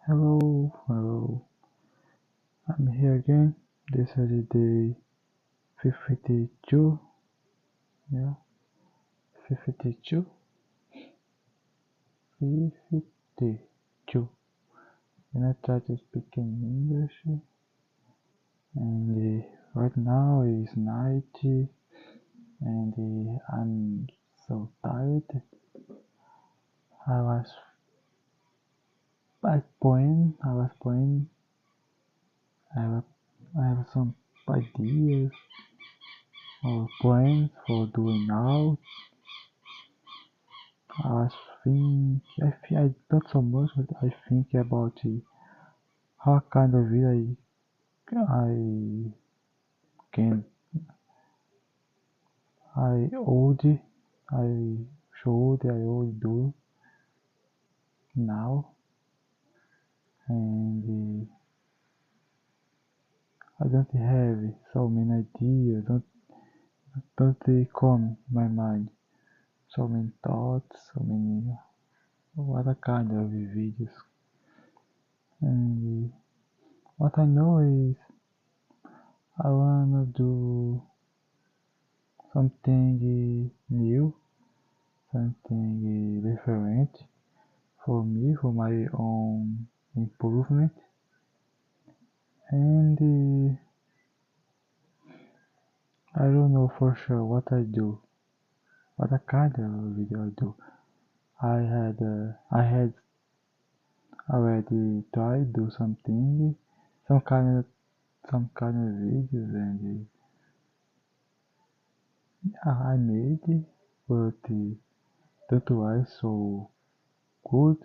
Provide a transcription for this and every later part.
Hello, hello. I'm here again. This is the day 52. Yeah, 52. 52. And I try to speak in English. And right now is night. And I'm so tired. I was I was poem. I have some ideas or plans for doing now. I was I not so much, but I think about how kind of video I can I would I I would do now, and I don't have so many ideas. Don't they come in my mind? So many thoughts, so many other kind of videos, and what I know is I wanna do something new, something different for me, for my own improvement. And I don't know for sure what I do, what kind of video I do. I had already tried do something, some kind of some kind of videos, and I made, but that was so good.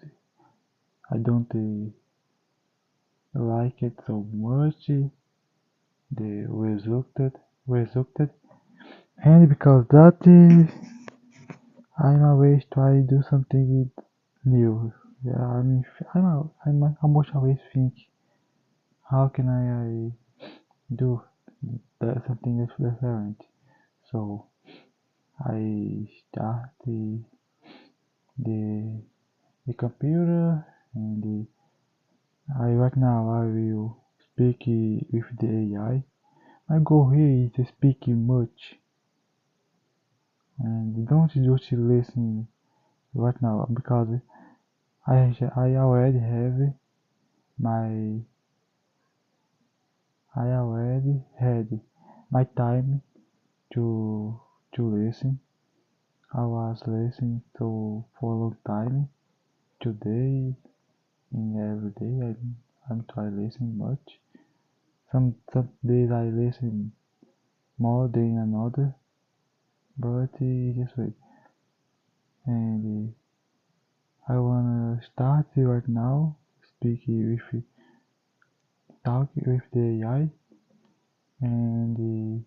I don't like it so much. The resulted, and because that I'm always try to do something new. Yeah, I mean, I'm almost always think, how can I do something that's different? So I start the the computer, and I right now I will speak with the AI. My goal here is to speak much, and don't just listen right now, because I already have my I already had my time to listen. I was listening to for a long time. Today and every day I'm trying listening much. Some days I listen more than another, but just wait. And I wanna start right now speaking with talking with the AI, and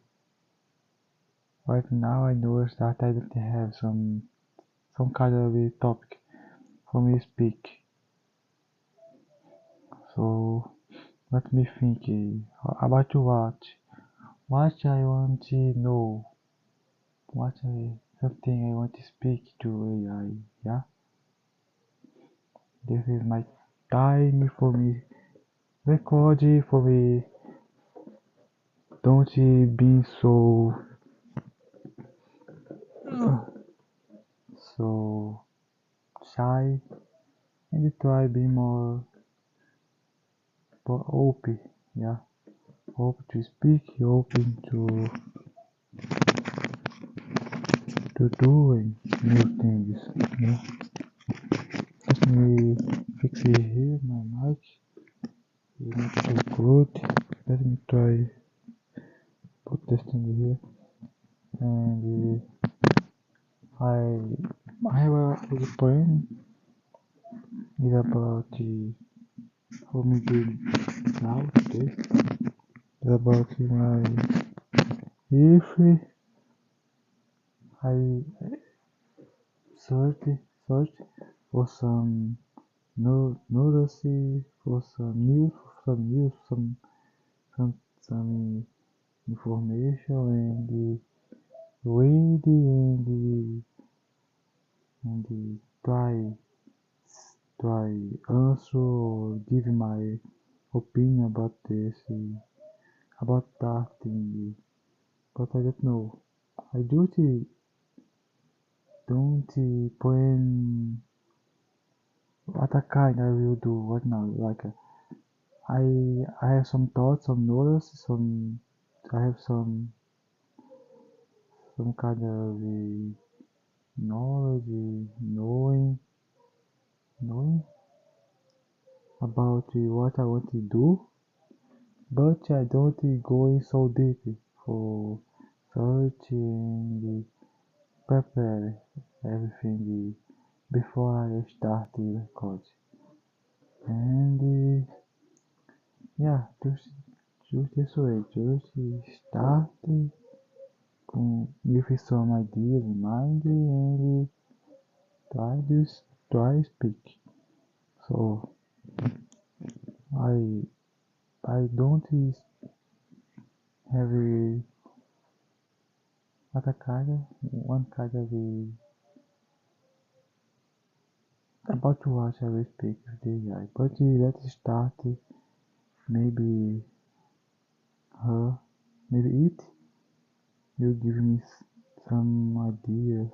right now I noticed that I don't have some kind of a topic for me to speak. So let me think about what. What I want to know. Something I want to speak to AI. Yeah, this is my time for me. Record for me. Don't be so shy, and try be more open. Yeah, open to speak, open to doing new things. Yeah. Let me fix it here. My mic is not so good. Let me try put this thing here. And I have a point is about how me doing now today. It's about my if I search search for some notice, for some information, and read and try try answer or give my opinion about this, about that thing, but I don't know. I don't plan what kind I will do right now. Like I have some thoughts, some knowledge, I have some kind of knowledge, knowing about what I want to do, but I don't go in so deep for search and prepare everything before I start the record. And yeah, just this way, just start with some ideas in mind and try speak. So I I don't have one kind of about what I will speak with the AI. But let's start maybe her, maybe it will give me some ideas.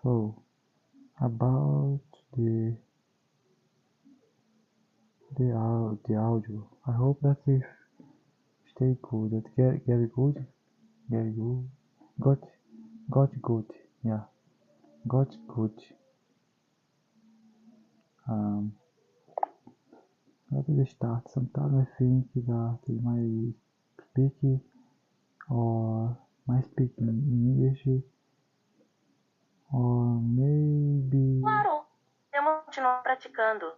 So about the audio. I hope that it stay good. That get good, get good, got good. Yeah, got good. Um, Let us start. Sometimes I think that my speaking or my speaking in English or maybe Claro, temos continuar praticando.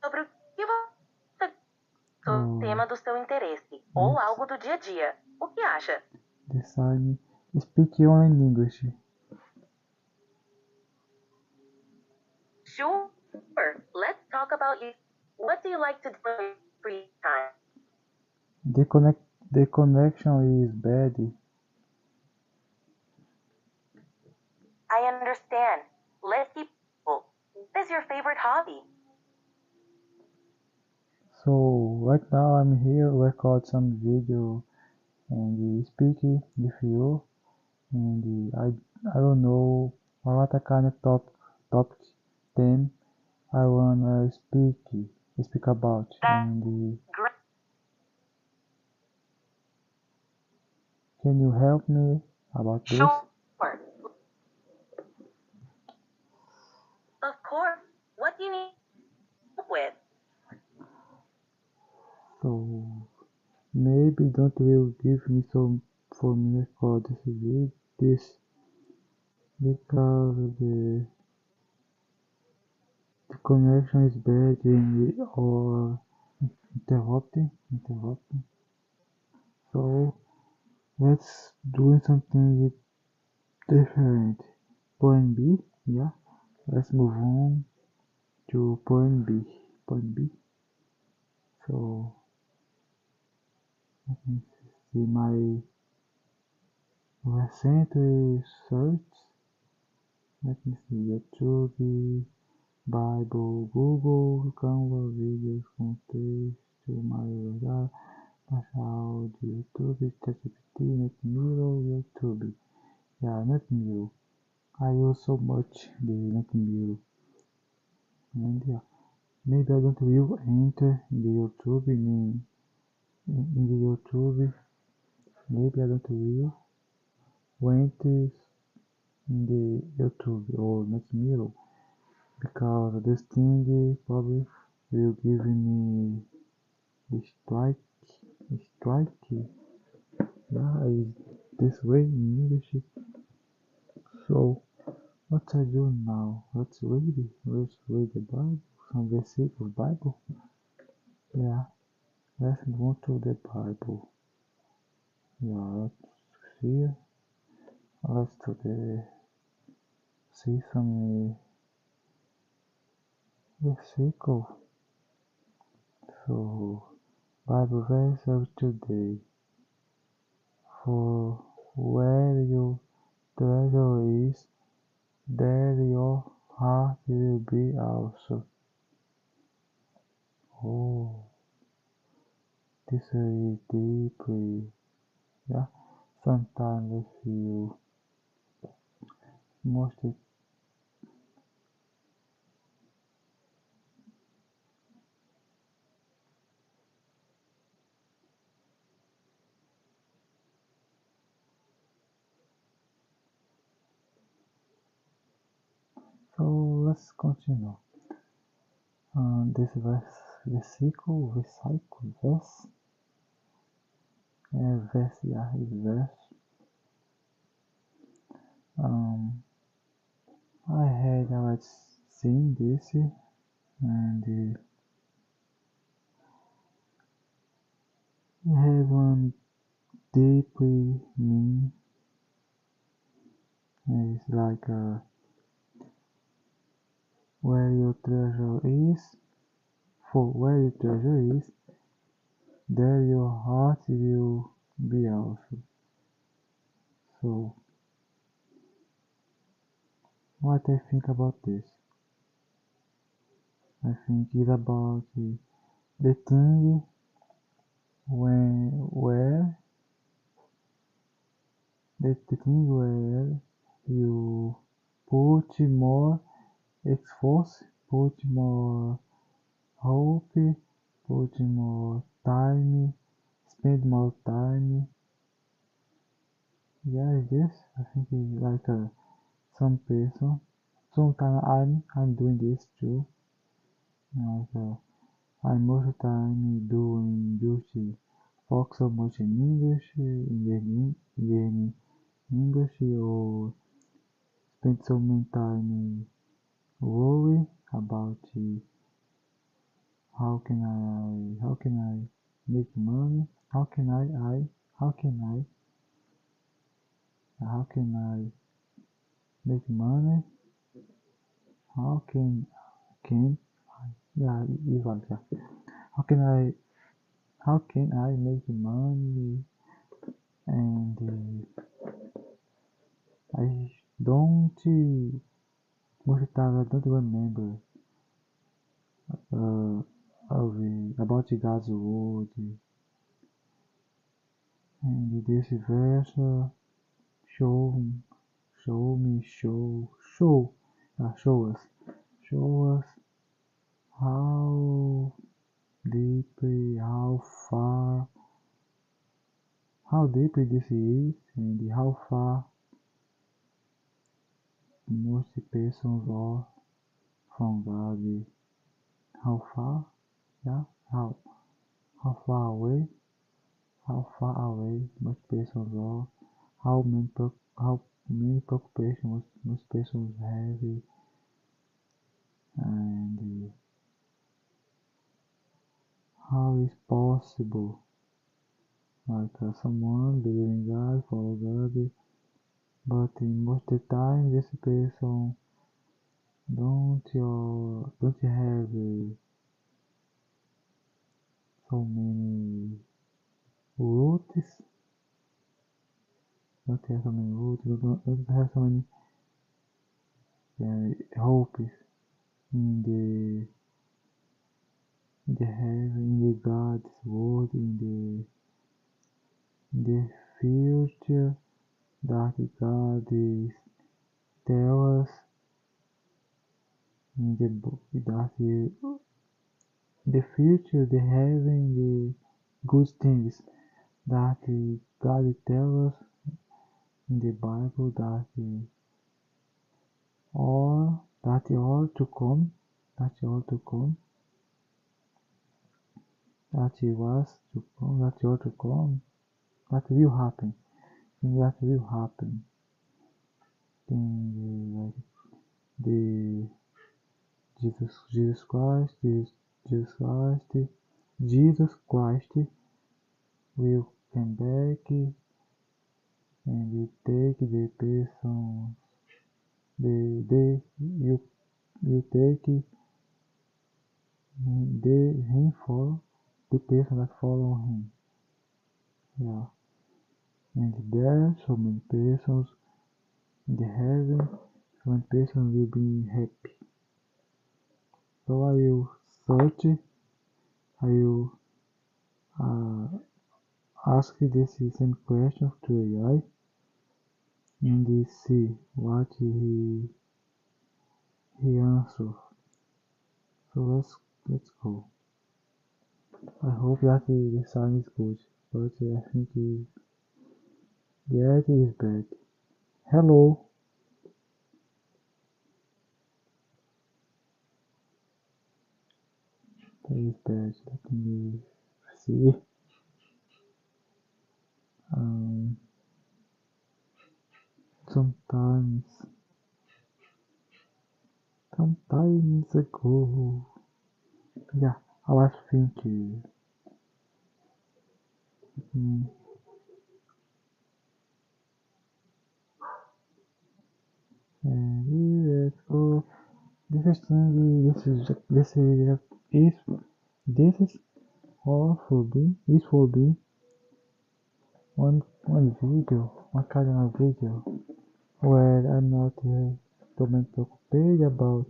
Sobre o que você sobre o tema do seu interesse ou algo do dia a dia. O que acha? decide speak only in English. Sure. Let's talk about you. What do you like to do in your free time? The connection is bad. I understand. Let's keep simple. What is your favorite hobby? So right now I'm here record some video and speaking with you and I don't know what kind of topic theme I wanna speak about and Great. can you help me about this? Sure. Of course. What do you need help with? So maybe don't will give me some for me record this because the connection is bad and or interrupting. So let's do something different. Point B, yeah. Let's move on to point B. Point B. So let me see my recent search. Let me see YouTube, Bible, Google, Canva, vídeos com texto, maior, baixar áudio, YouTube, ChatGPT, NetMirror, YouTube. Yeah, NetMirror. I use so much the NetMirror. And yeah, maybe I don't will enter in the YouTube in the YouTube. Maybe I don't will went in the YouTube or NetMirror because this thing probably will give me a strike. Yeah, is this way in English. So what I do now? Let's read the Bible, some verses of Bible. Yeah, let's go to the Bible. Yeah, let's see. Let's to the see some versículo. So Bible verse of today. For where your treasure is, there your heart will be also. Oh, this is deeply. Yeah, sometimes I feel most. So let's continue. This verse. I had already seen this, and it has one deeply mean. It's like where your treasure is, for where your treasure is, there your heart will be also. So, what I think about this? I think it's about the thing where the thing where you put more effort, put more hope, put more time, spend more time. Yeah, yes, I think it's like some person. Sometimes I'm doing this too. Like I'm most of the time doing just focus so much in English, learning English, or spend so much time worry about how can I make money, how can I make money, how can yeah, even yeah. How can I how can I make money, and I don't most of the time I don't remember uh about God's word, and this verse show show me show us how deeply how deeply this is, and how far most persons are from God. How far? Yeah, how how far away? How far away most persons are? How many preoccupations most persons have, and how is possible? Like someone believe in God, follow God, but in most of the time this person don't have so many roots, don't have so many hopes in the heaven, in the God's word, in the future that God is tell us in the book, that the future, the heaven, the good things that God tell us in the Bible, that all to come, that all to come, that it was to come, that all to come, that will happen, and that will happen. Then the Jesus Christ will come back and take the person, you take him for the person that follow him. Yeah, and there so many persons in the heaven one person will be happy. So I will search, I will ask this same question to AI and see what he answers. So let's go. I hope that the sound is good, but I think yeah, it is bad. Hello. That is bad. Let me see. Um, sometimes ago, yeah, I was thinking. Mm, and yes, so this is thing. This is all for me. Is for me one video, one kind of video where I'm not comment page about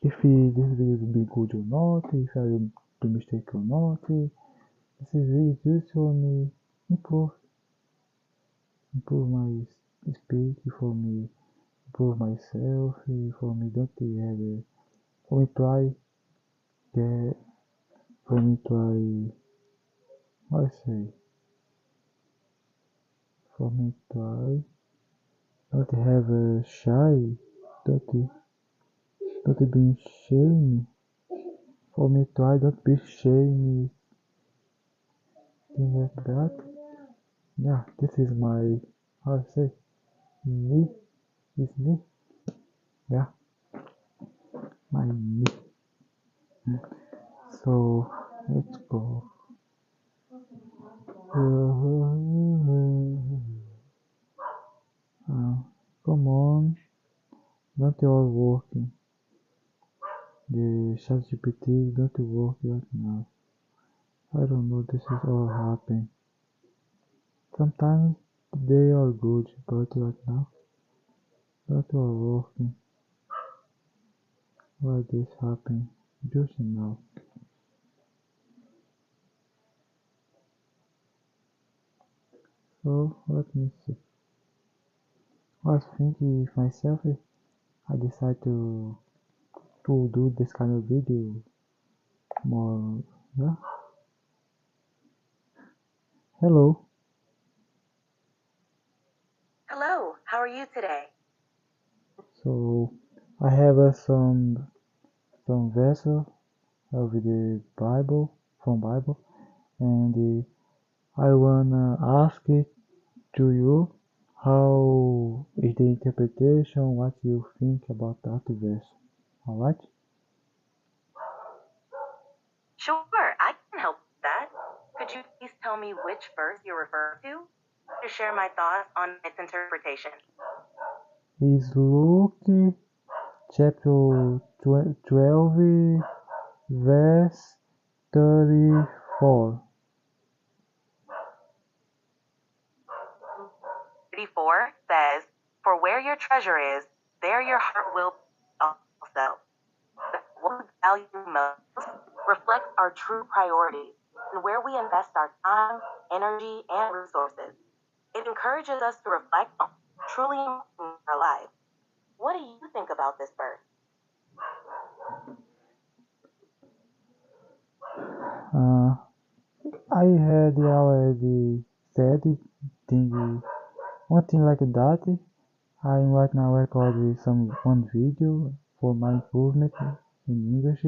if this video will be good or not, if I will do mistake or not. This is really just for me improve my speech, for me improve myself, for me don't have for me try get for me try what I say for me try not have a shy, don't don't be shame. For me try don't be shame, things like that. Yeah, this is my how I say me is me. Yeah, my me. So let's go. Come on, not all working. The ChatGPT don't work right now. I don't know. This is all happening. Sometimes they are good, but right now not all working. Why this happening? Just now. So let me see. I was thinking if myself, I decide to do this kind of video more. Yeah. Hello. Hello, how are you today? So I have some verses of the Bible from Bible, and I wanna ask it to you. How is the interpretation? What you think about that verse? Alright? Sure, I can help with that. Could you please tell me which verse you refer to share my thoughts on its interpretation? Is Luke chapter 12, verse 34. 34 says, "For where your treasure is, there your heart will be also." What we value most reflects our true priorities and where we invest our time, energy, and resources. It encourages us to reflect on truly important in our lives. What do you think about this verse? I had already said one thing like that. I'm right now recording one video for my improvement in English,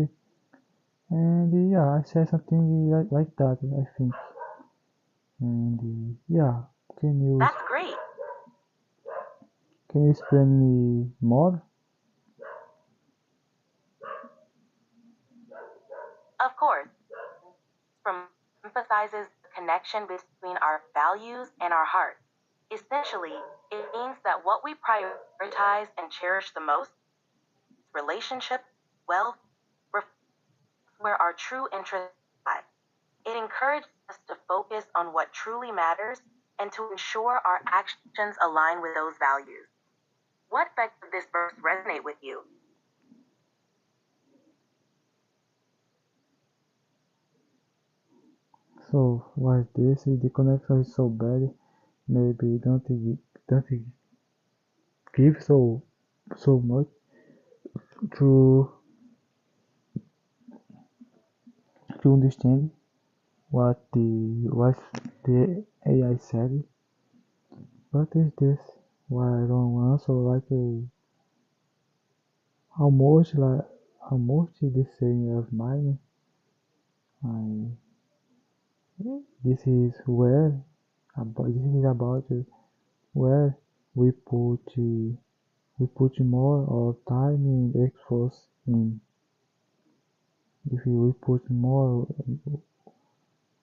and yeah, I said something like that, I think. And yeah, That's great. can you explain me more? Of course, from emphasizes the connection between our values and our hearts. Essentially, it means that what we prioritize and cherish the most, relationship, wealth, where our true interests lie. It encourages us to focus on what truly matters and to ensure our actions align with those values. What aspect of this verse resonate with you? So why this? The connection is so bad. Maybe don't give so much to understand what the AI said. What is this? Why I don't answer like how much is the same of mine? I, this is about where we put more of time and effort in. If we put more,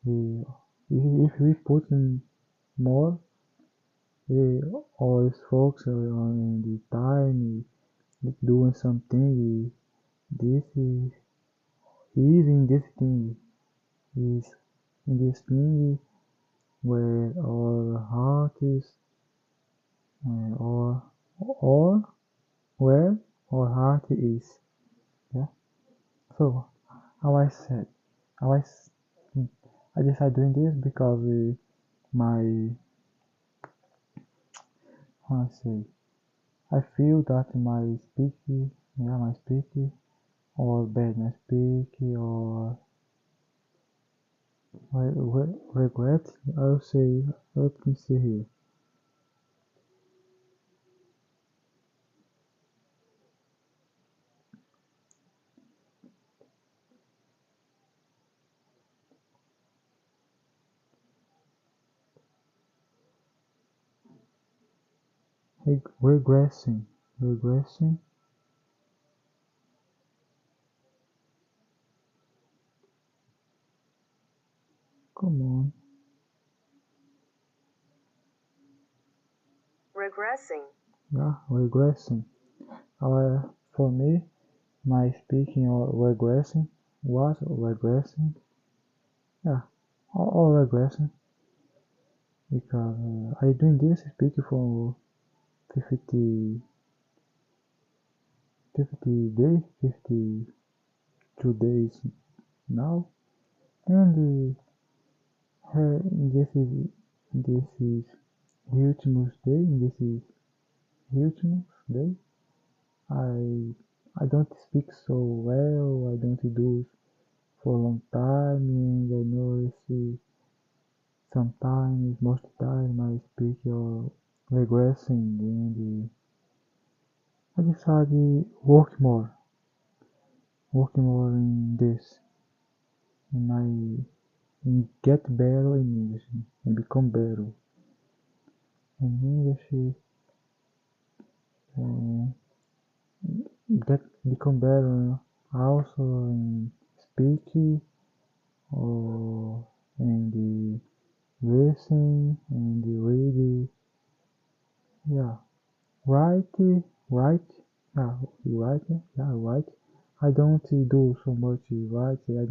we if we put in more, we always focus on the time doing something. This is in this thing is in this thing where our heart is, or where our heart is. Yeah. So how I said, how I, s- I decided doing this because my how I say, I feel that my speaking or bad my speaking or regret. I'll say, let me see here. Regressing. Come on. Regressing. Yeah, regressing. For me, my speaking or regressing was regressing. Yeah, all regressing because I doing this speaking for 50, 50 days, 52 days now, and this is Ultimus Day. This is Ultimus Day. I I don't speak so well. I don't do it for a long time, and I know it's sometimes, most of the time, I speak or regressing, and I decided work more in this, and and get better in English and become better in English. Uh, get become better also in speaking or in the listening and the reading. Yeah, write, write, yeah, write, yeah, write. I don't do so much write. I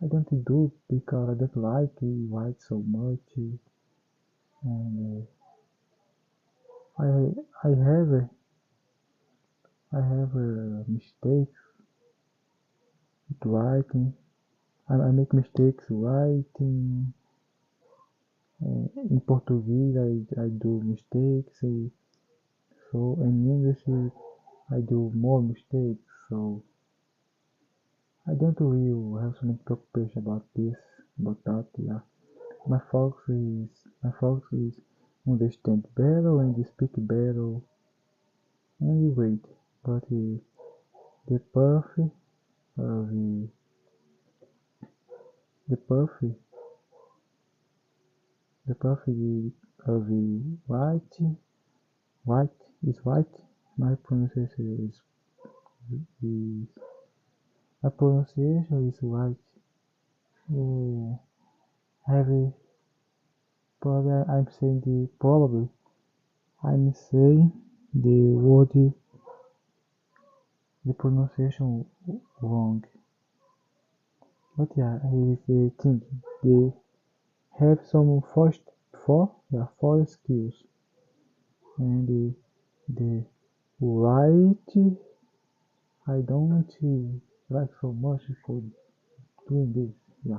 don't do because I don't like write so much, and I have mistakes with writing. I make mistakes writing. In Portuguese, I do mistakes. So in English, I do more mistakes. So I don't really have so much preoccupation about this, about that. Yeah, my focus is understand better and speak better and read. But the path of the path the path of white is white. My pronunciation is my pronunciation is white. Heavy. Probably I'm saying the word the pronunciation wrong. But yeah, I think the have some four skills, and the right I don't like so much for doing this. Yeah.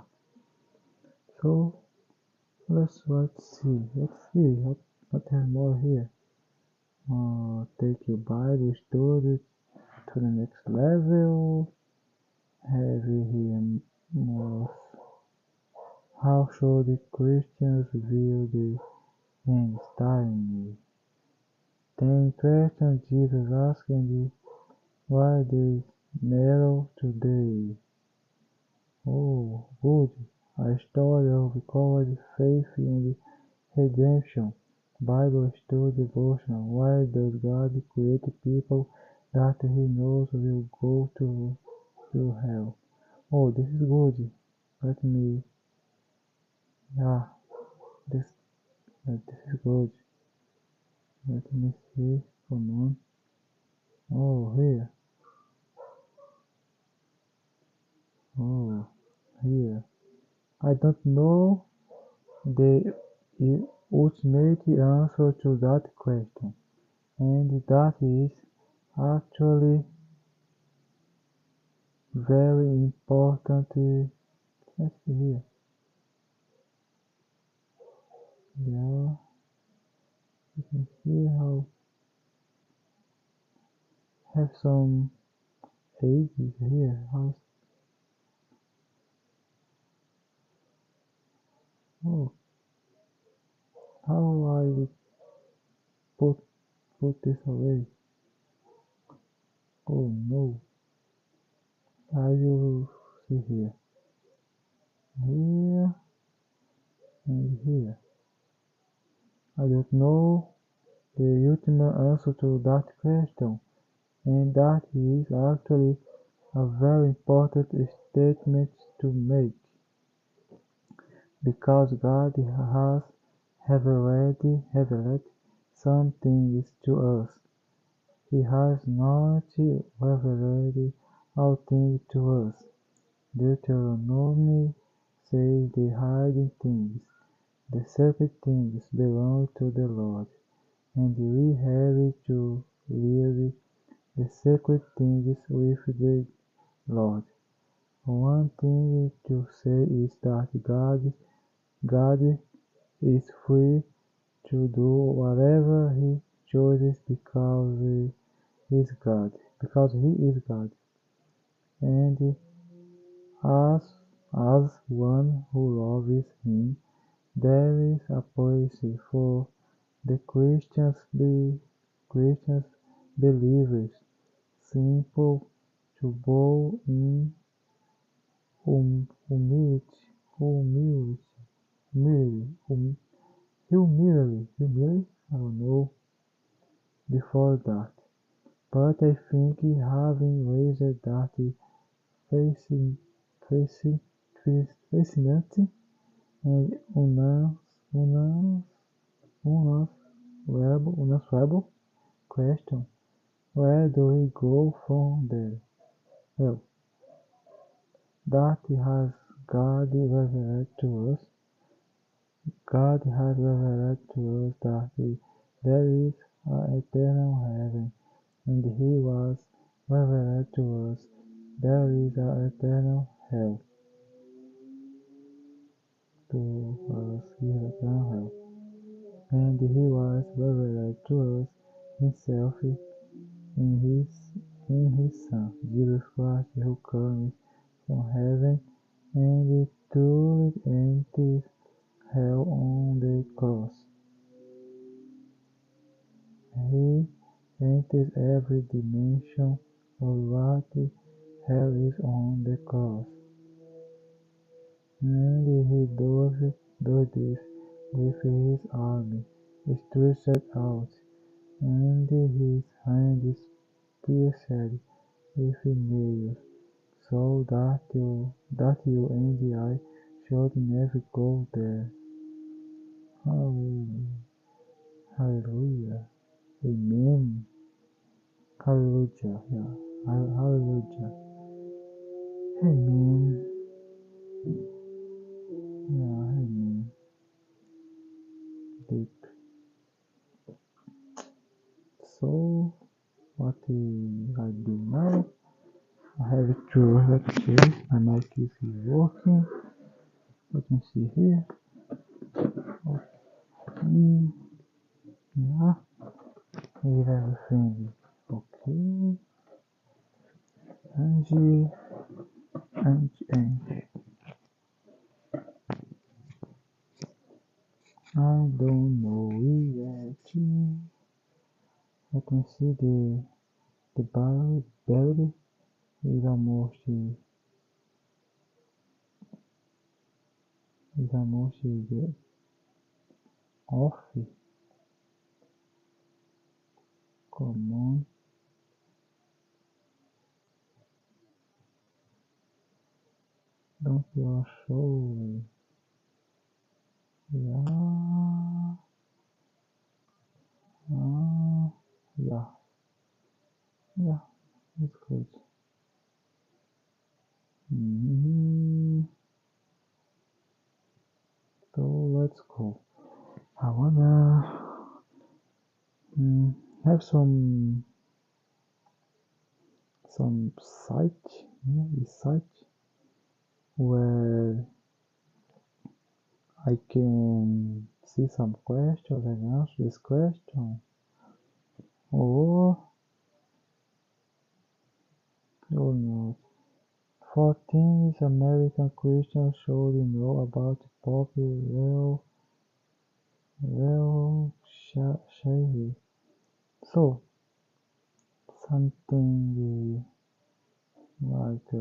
So let's see what have more here. Take your Bible study to the next level. Have here more. How should Christians view the end time? 10 questions Jesus asked, and why they matter today. Oh, good. A story of recovery, faith, and redemption. Bible study devotional. Why does God create people that He knows will go to hell? Oh, this is good. Let me, yeah, this this is good. Let me see. Come on. Oh, here. Oh, here. I don't know the ultimate answer to that question, and that is actually very important. Let's see here. Yeah, you can see how have some ages here. Oh, how I put put this away? Oh no, I will see here, here and here. I don't know the ultimate answer to that question, and that is actually a very important statement to make, because God has revealed some things to us. He has not revealed all things to us. Deuteronomy says the hidden things, the secret things belong to the Lord, and we have to leave the secret things with the Lord. One thing to say is that God is free to do whatever He chooses because He is God. Because He is God, and as one who loves Him, there is a place for the Christians believers, simple to bow in humility, humility, humility, humility, I don't know, before that. But I think having raised that facing, facing, fascinante and unanswerable question, where do we go from there? Well, that has God revealed to us. God has revealed to us that there is an eternal heaven, and He was revealed to us there is an eternal hell. To us, He has eternal hell, and He was revealed to us Himself in His Son, Jesus Christ, who comes from heaven and truly enters hell on the cross. He enters every dimension of what hell is on the cross, and He does this with His arm stretched out, and His hands pierced with nails, so that you and I should never go there. Hallelujah. Hallelujah. Amen. Hallelujah. Yeah. Hallelujah. Amen. Yeah. Amen. sleep. So what I do now? I have to, let's see, my mic is working. Let me see here. Okay. Yeah, is everything okay? Angie. I don't know yet. Let me see the battery is almost off. Come on. Don't you are so yeah. Yeah. Yeah. It's good. So let's go. I wanna have some site, site where I can see some questions and answer this question, or not. 4 things American Christians should know about Pope Leo Shahi. So something like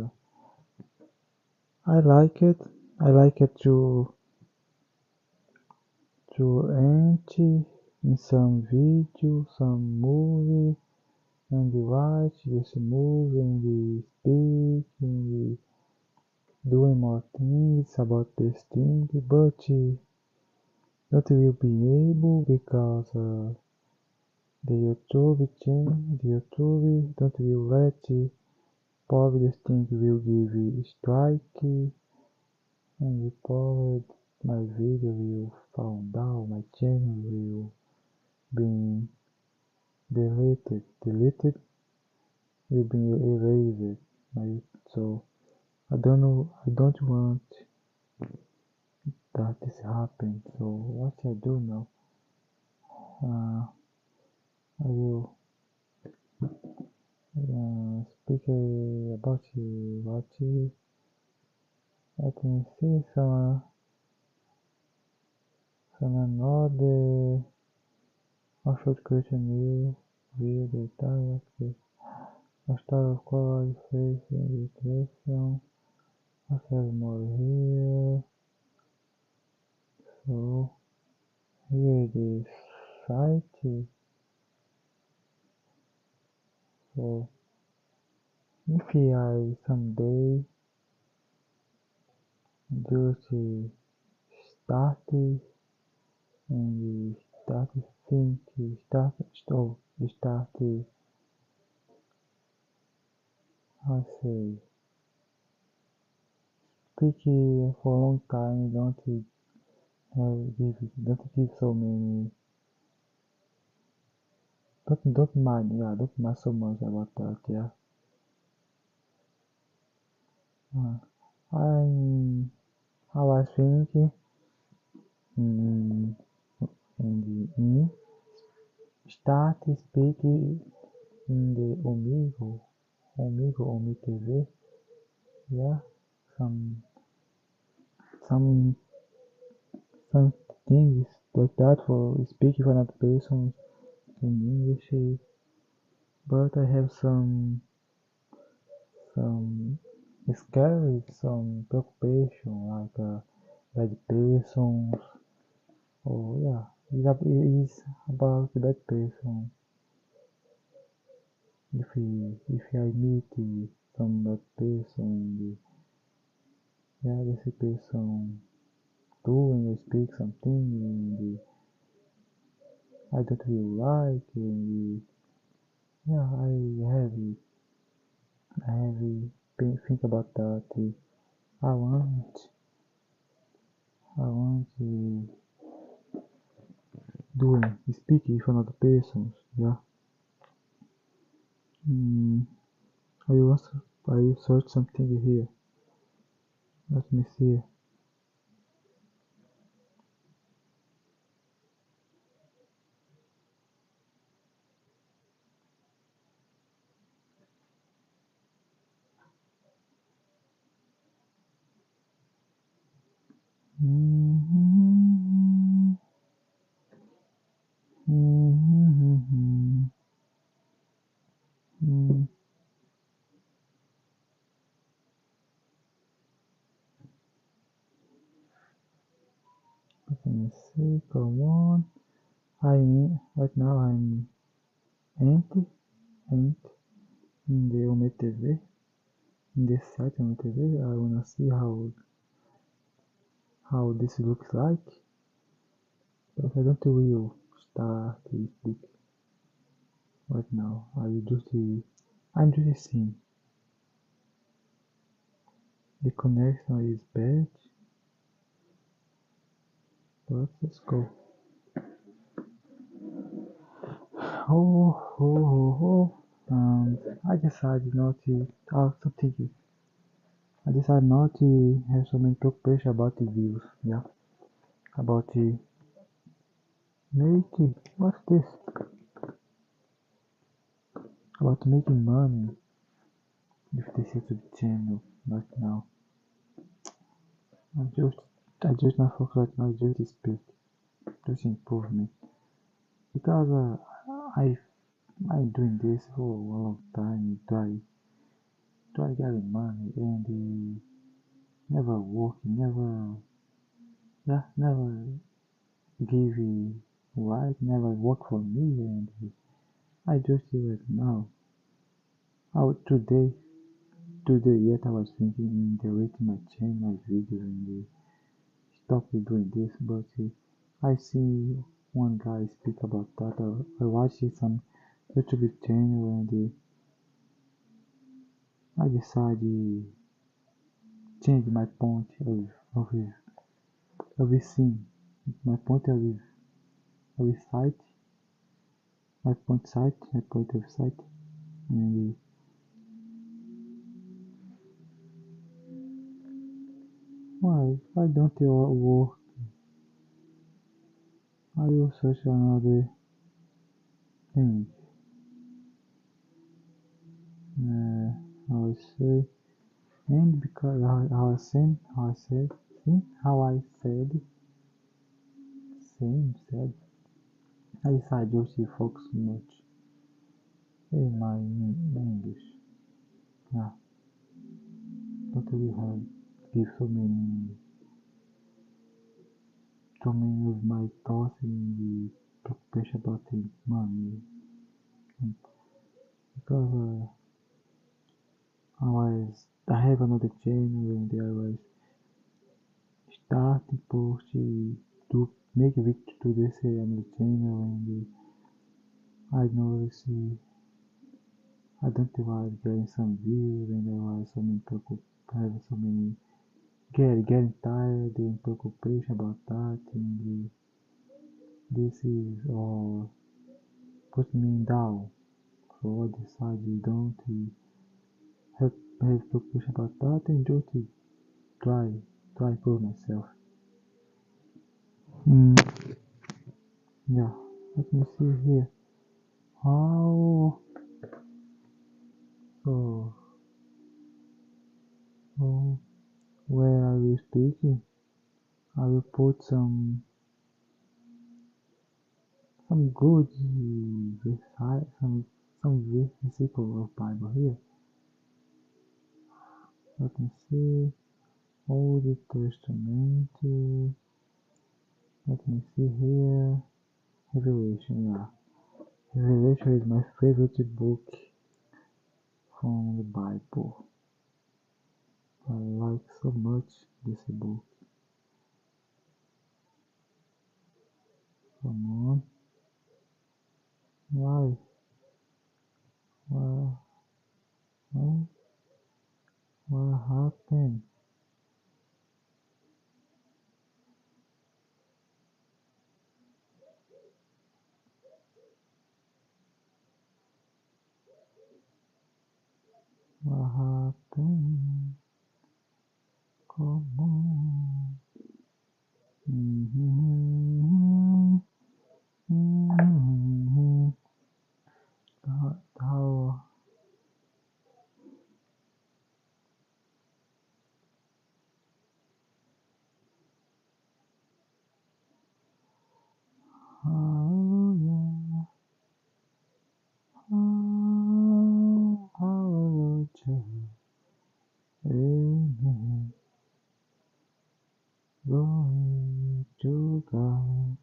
I like it. I like it to enter in some video, some movie, and the watch this movie and the speak and the doing more things about this thing, but not will be able because the YouTube channel, the YouTube don't will let probably this thing will give strike and probably my video will fall down, my channel will be deleted will be erased, right? So I don't know, I don't want that is happening. So what I do now? I will speak about what let me see some another short question view the directly a start of color face and reflection. I have more here. So here it is site. So if I someday just start and start think start I say speak for a long time don't give so many don't mind so much about that, yeah. I was thinking mm, in start speaking in the Omigo TV, yeah, some some some things like that for speaking for another person in English, but I have some scary, some preoccupation like bad persons. Oh yeah, it's about that person. If I meet some bad person, yeah, this person doing or speak something and I don't really like, and yeah, I have think about that. I want doing, speaking with another person. Yeah. I will search something here. Let me see. Let me see. Come on. Right now I'm empty in the Ome TV. In this site Ome TV, I wanna see how this looks like. But I don't will start it right now. I'm just seeing. The connection is bad, but let's go. And I decided not to something. I decided not to have so many preoccupation about the views. Yeah, about the making. What's this? About making money with this YouTube channel right now. I just not focus right now. Just speak, just improvement. Because I'm doing this for a long time. Try getting money and never work, never give right, never work for me, and I just do it now. Today yet I was thinking in deleting my channel, my videos, and stop doing this, but I see one guy speak about that. I watched some YouTube channel and I decided change my point of seeing my point of sight, my point of sight, and why don't you work? I will search another thing. I will say, and because how I said, see how I said, same said, I decided just to focus much in my English. Yeah, but we have give so many of my thoughts in the preoccupation about the money, because I have another channel and I was starting post to make a video to this another channel and I noticed I don't was getting some views and I was having so many getting tired and preoccupation about that and this is all put me down. So I decided don't have preoccupation about that and just try try prove myself. Yeah, let me see here. How so oh, where are we speaking? I will put some good some versículo of Bible here. Let me see. Old Testament. Let me see here. Revelation, yeah. Revelation is my favorite book from the Bible. I like so much this book. Come on. Why? Well, what happened? What happened? Come on. Mm-hmm. Mm-hmm. How hallelujah. Hallelujah. Amen. Glory to God.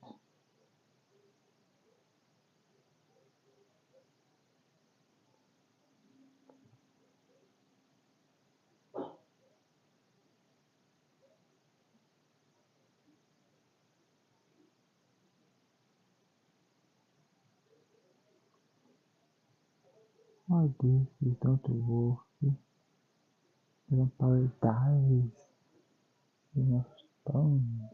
Why this is not working? In paradise, in a stone.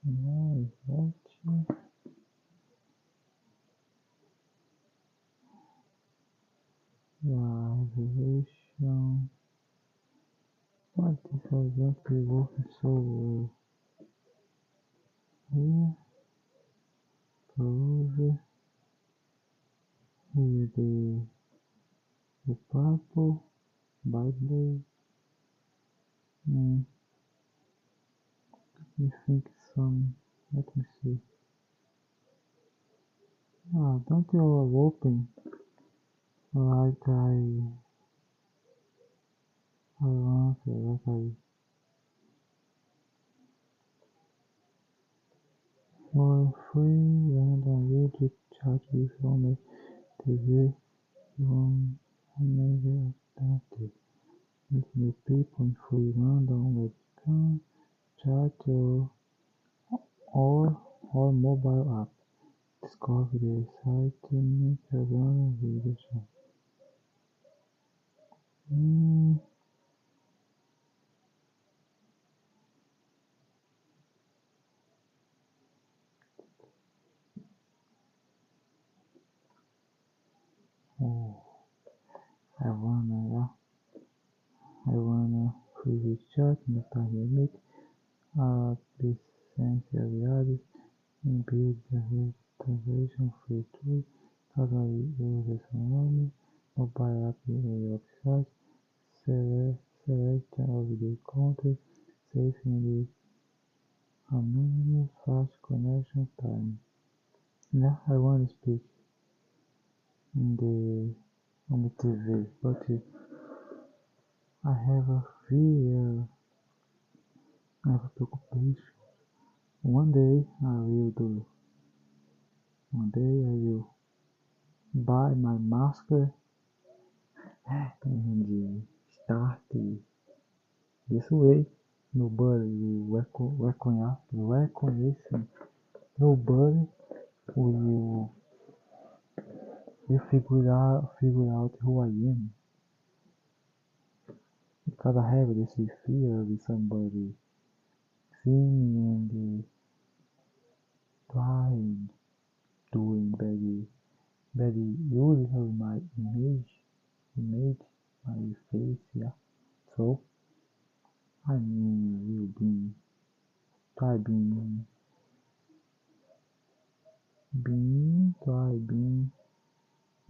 Yeah, exactly. Yeah, revelation. Why this is not working so well? Here, peruse. Here the Bible, Bible. Mm, you think some, let me see. Ah, don't you all open like I want like for free random YouTube chat with on the TV on never started with new people in free random webcam chat or mobile app. Discover the exciting random video. Mm, oh, I wanna free chat no pandemic. Presencia reality build the reservation free tool. Totally uses only mobile app in your website. Selection of the country, saving the anonymous fast connection time. Now I want to speak in on the TV, but I have a fear, I have a preoccupation. One day I will do. One day I will buy my master and start this way. Nobody will recognize me. Nobody will figure out who I am. Because I have this fear of somebody seeing me and trying doing bad use of my image, my face, yeah. So I will be try being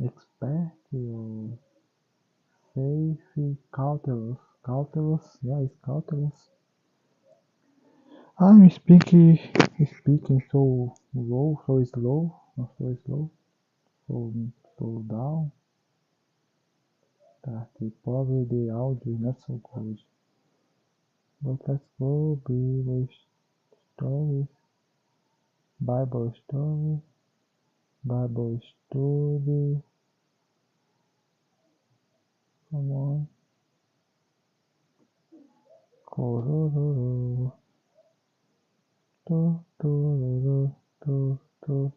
expert or safe, yeah, it's cautelous. I'm speaking so low, so slow, not so slow, so down that probably the audio is not so good. But let's go Bible stories, Bible story, Bible story. Come on. Kororo, to.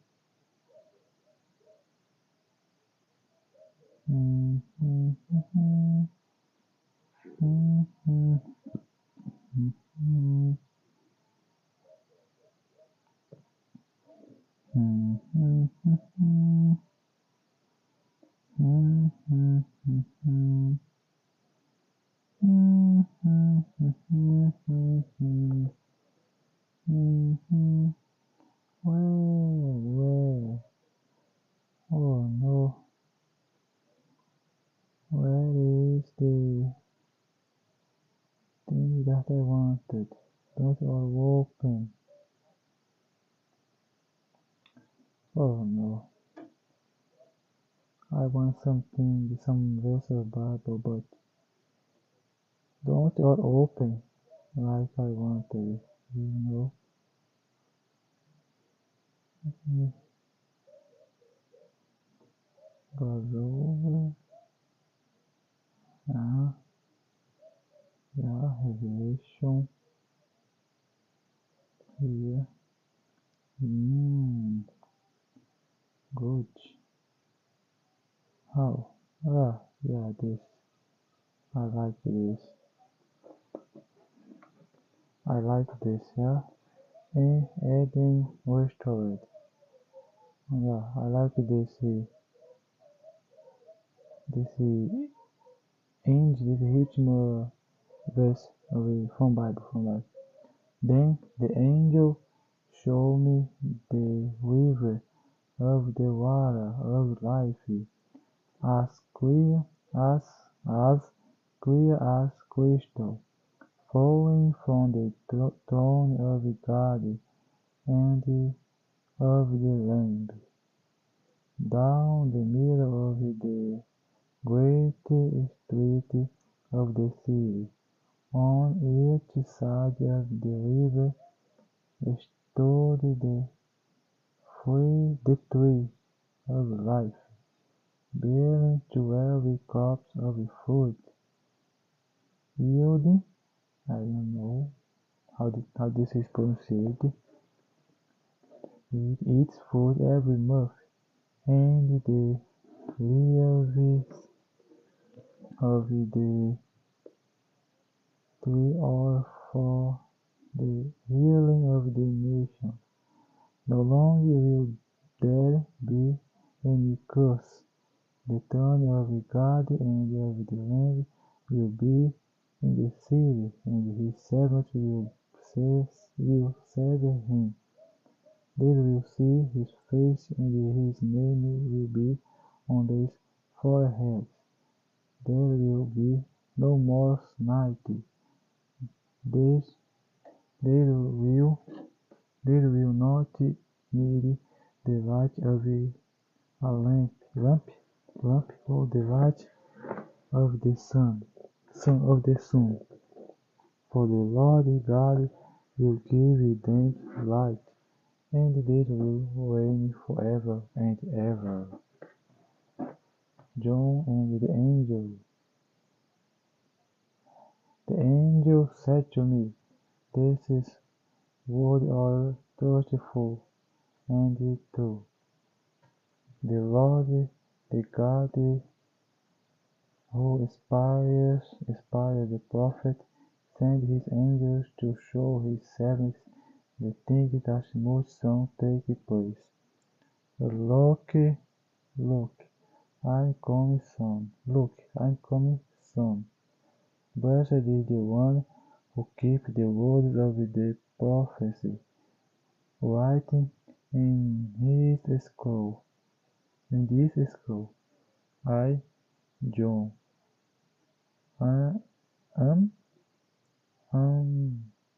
Mm, mm, mm, mm, mm. what I wanted. Don't all open. Oh no. I want something, some verse of Bible, but don't all open like I wanted, you know. Goes over. Yeah, Revelation here. Good. How? Yeah, this. I like this. I like this, yeah. And adding restored. Yeah, I like this. This end, this último verse from Bible. Then the angel showed me the river of the water of life, as clear as clear as crystal, flowing from the throne of God and of the Lamb, down the middle of the great street of the city. On each side of the river stood the tree of life, bearing 12 crops of fruit, yielding, I don't know how this is pronounced, it eats fruit every month, and the leaves of the tree are for the healing of the nation. No longer will there be any curse. The throne of God and of the Lamb will be in the city, and his servants serve him. They will see his face, and his name will be on their foreheads. There will be no more night. They, they will not need the light of a lamp, or the light of the sun. For the Lord God will give them light, and they will reign forever and ever. John and the angel. The angel said to me, "This is word are truthful and true. The Lord, the God who inspired the prophet, sent his angels to show his servants the things that must soon take place. Look, I'm coming soon. Look, I'm coming soon. Blessed is the one who keeps the words of the prophecy, writing in his scroll. In this scroll, I, John, I am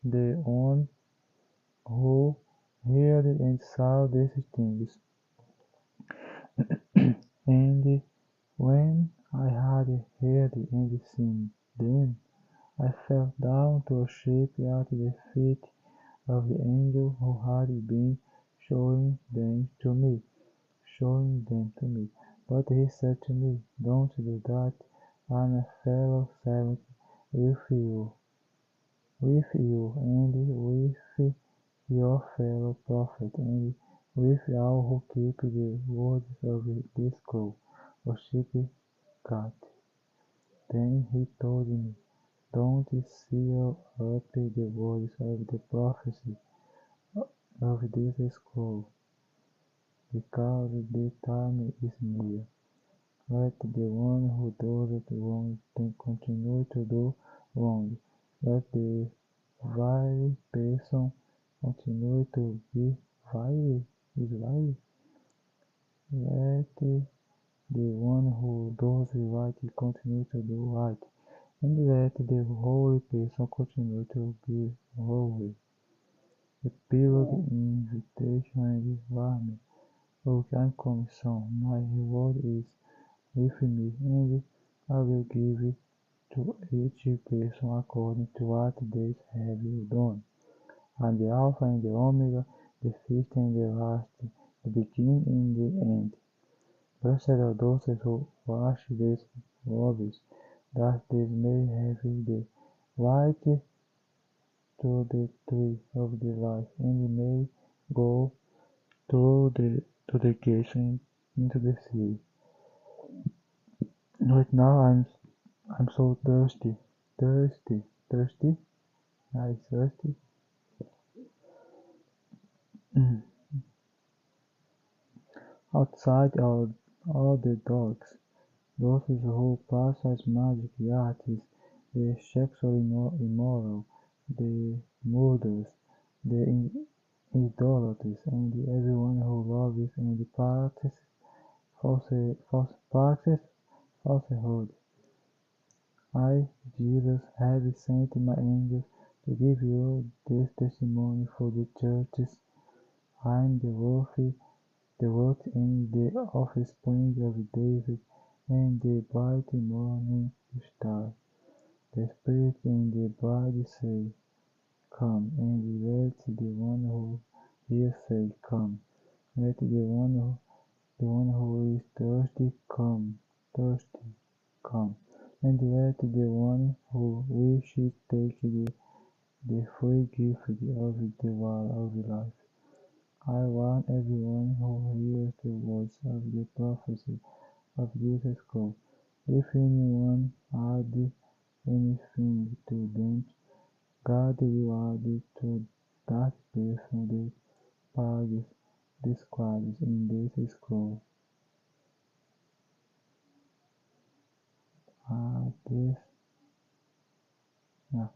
the one who heard and saw these things. And when I had heard and seen them, I fell down to worship at the feet of the angel who had been showing them to me. But he said to me, "Don't do that. I'm a fellow servant with you, and with your fellow prophet, and with all who keep the words of this scroll. Worship God." Then he told me, "Don't seal up the words of the prophecy of this scroll, because the time is near. Let the one who does wrong continue to do wrong. Let the vile person continue to be vile. Let the one who does right continue to do right. and let the holy person continue to be holy. Epílogo, invitation and warning. Look, I'm coming soon. My reward is with me, and I will give it to each person according to what they have done. I am the Alpha and the Omega, the first and the last, the beginning and the end. Blessed are those who wash their robes, that they may have the right to the tree of the life, and may go through to the gates into the city. Right now I'm so thirsty. Thirsty. Thirsty? Nice thirsty. Mm. Outside are all the dogs, those who pass as magic artists, the sexually immoral, the murderers, the idolaters, and everyone who loves and practices falsehood. I, Jesus, have sent my angels to give you this testimony for the churches. I am the root and the offspring of David, and the bright morning star. The Spirit and the bride say, Come, and let the one who hears say, Come. Let the one who is thirsty come, thirsty come. And let the one who wishes take the free gift of the water of life. I warn everyone who hears the words of the prophecy of Jesus Christ. If anyone add anything to them, God will add to that person the plagues described in this scroll. This, yeah.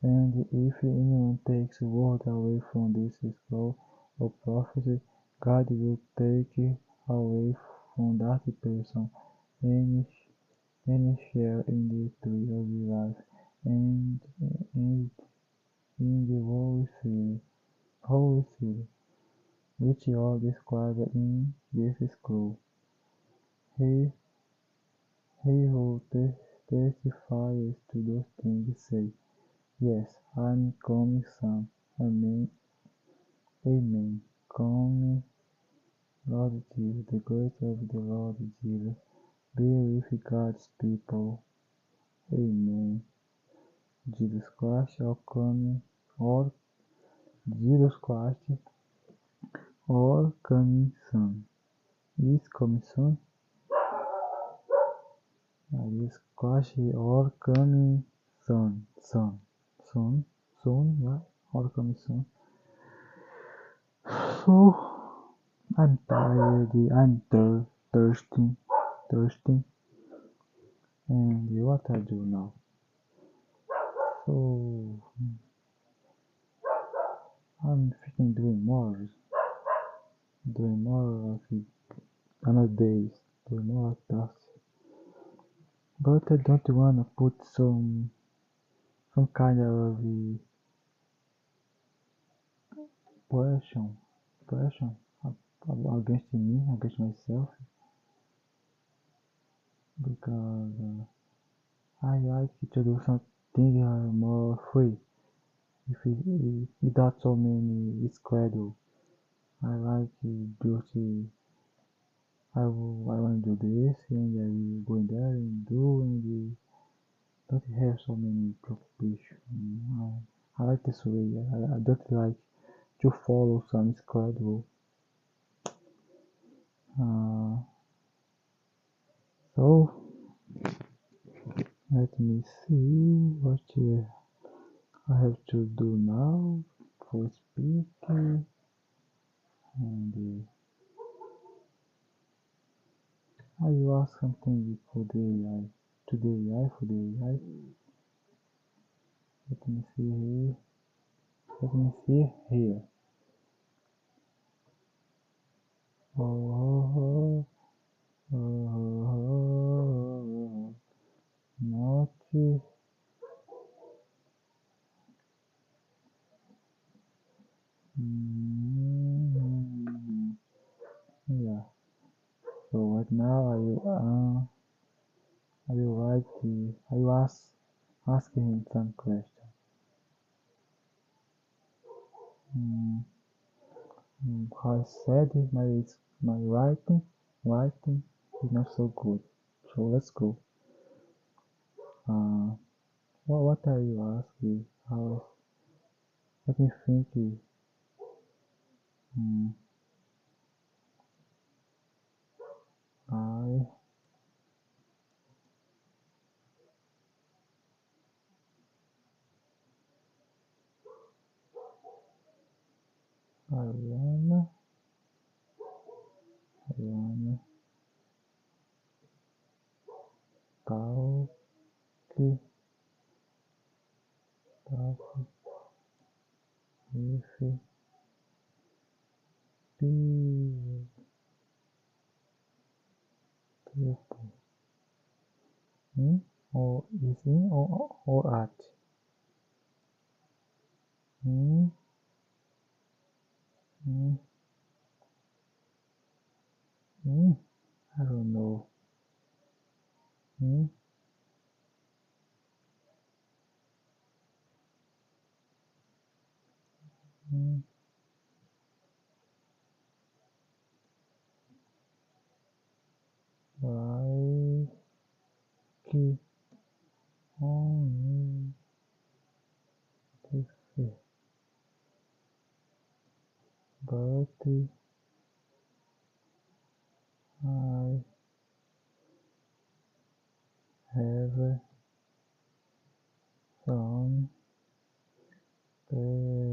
And if anyone takes word away from this scroll of prophecy, God will take away from that person any share in the tree of life and in the Holy City, which are described in this scroll. He, he who testifies to those things say, Yes, I am coming soon. Amen. Amen. Come, Lord Jesus, the grace of the Lord Jesus be with God's people. Amen. Jesus Christ, our coming, or Jesus Christ, our coming soon. Is coming soon? Jesus Christ, our coming soon. Soon, yeah, our coming soon. So, I'm tired, I'm thirsty, and what I do now? So, I'm thinking doing more like another days, doing more like that. But I don't wanna put some kind of pressure against me, against myself, because I like to do something more free. If it got so many schedule, I like to just I want to do this and I will go in there and do and don't have so many preoccupation. I like this way. I don't like to follow some schedule. Uh, so let me see what I have to do now for speaking and I will ask something for the AI. For the AI. Let me see here. Let me see here. Oh, oh, oh, oh, not Ask him some question. Mm, how I said it, my writing is not so good. So let's go. Uh, what are you asking? How? Let me think. Mm, I Ariana talk talk with people in or is in or at in in in I don't know in in like on cafe but I have some pedagogy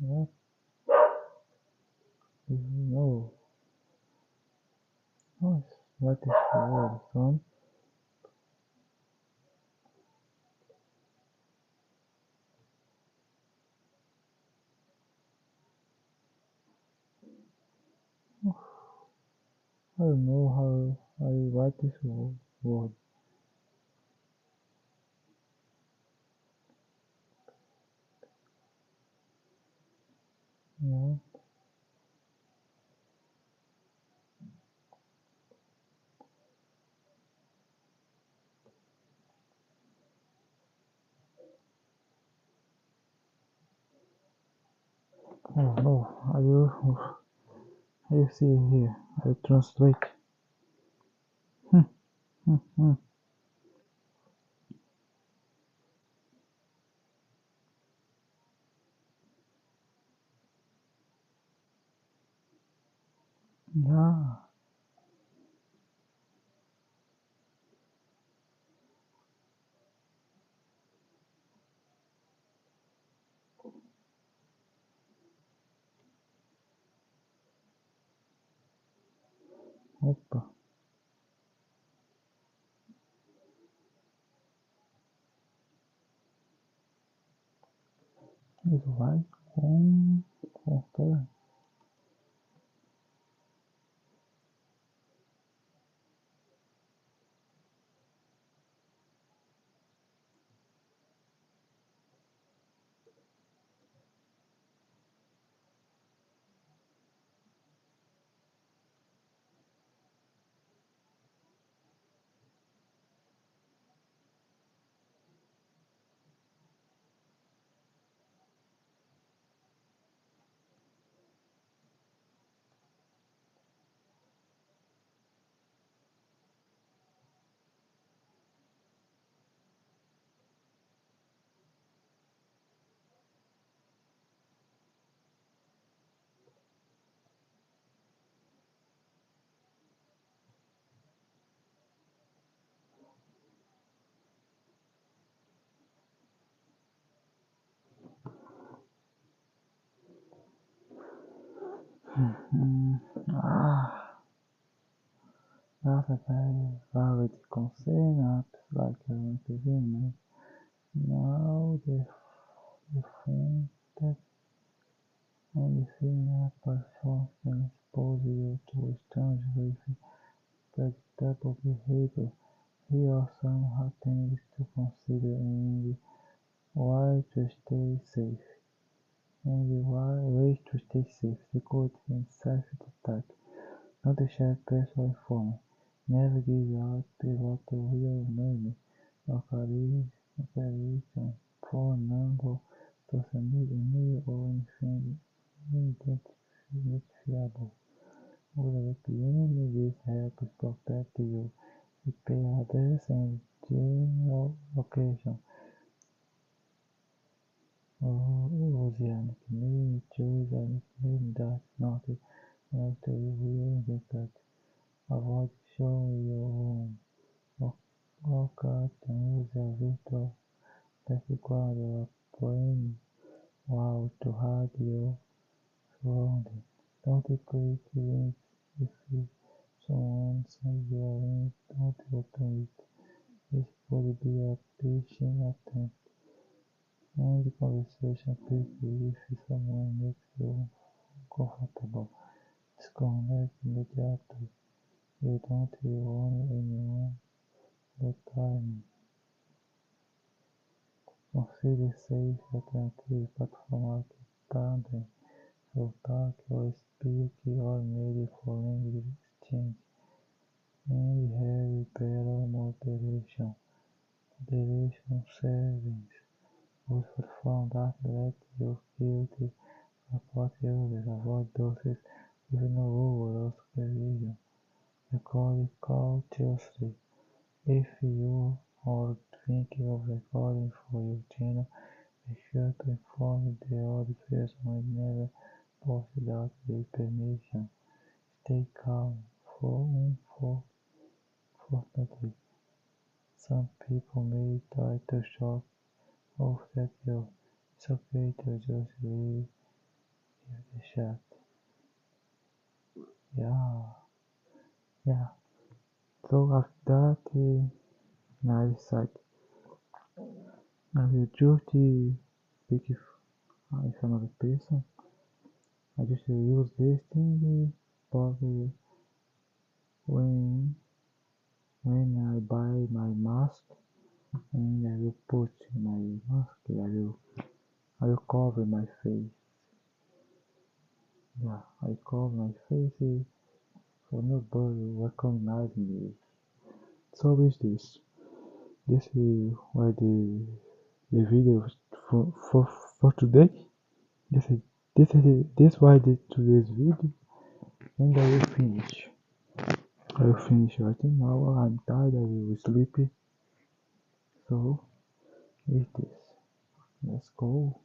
what is no what is the word some I don't know how I write this word. Yeah. Oh no, are you see here? I translate. Hmm, hmm, hmm. Yeah. Opa. Isso vai com tela. Hum. Ah, that's very valid concern. Like TV, now the phone that anything performs can expose you to strange with predictable behavior. Here are some things to consider and why to stay safe. And why ways to stay safe, security and self-attack. Don't share personal information. Never give out what the real name, localization, phone number, social media, email, or anything identifiable. With a VPN, this helps protect your IP address and general location. Use a nickname, choose a nickname that's not enough to reveal identity. Avoid showing your home. Workout and use a virtual background or plane wall to hide your surroundings. Don't click links if someone sends you a link. Don't open it. This could be a phishing attempt. End the conversation quickly if someone makes you uncomfortable. Disconnect immediately. You don't want anyone but time. Consider safe alternative platforms like Tandem, Zotac, or Speak, or Media for language exchange. And have better moderation. Moderation settings. Use platforms that let you guilty report users. Avoid doses with no rule or supervision. Record cautiously. If you are thinking of recording for your channel, be sure to inform the other person and never post without their permission. Stay calm. Unfortunately, some people may try to shock or upset you. It's okay to just leave the chat. Yeah. So after that, I decide I will just speak if another person. I just use this thing, but when I buy my mask and I will put my mask, I will cover my face. Yeah, I cover my face for nobody recognize me. So is this. This is why the video for today. This is this why today's video, and I will finish. Right now. I'm tired. I will sleepy. So is this. Let's go.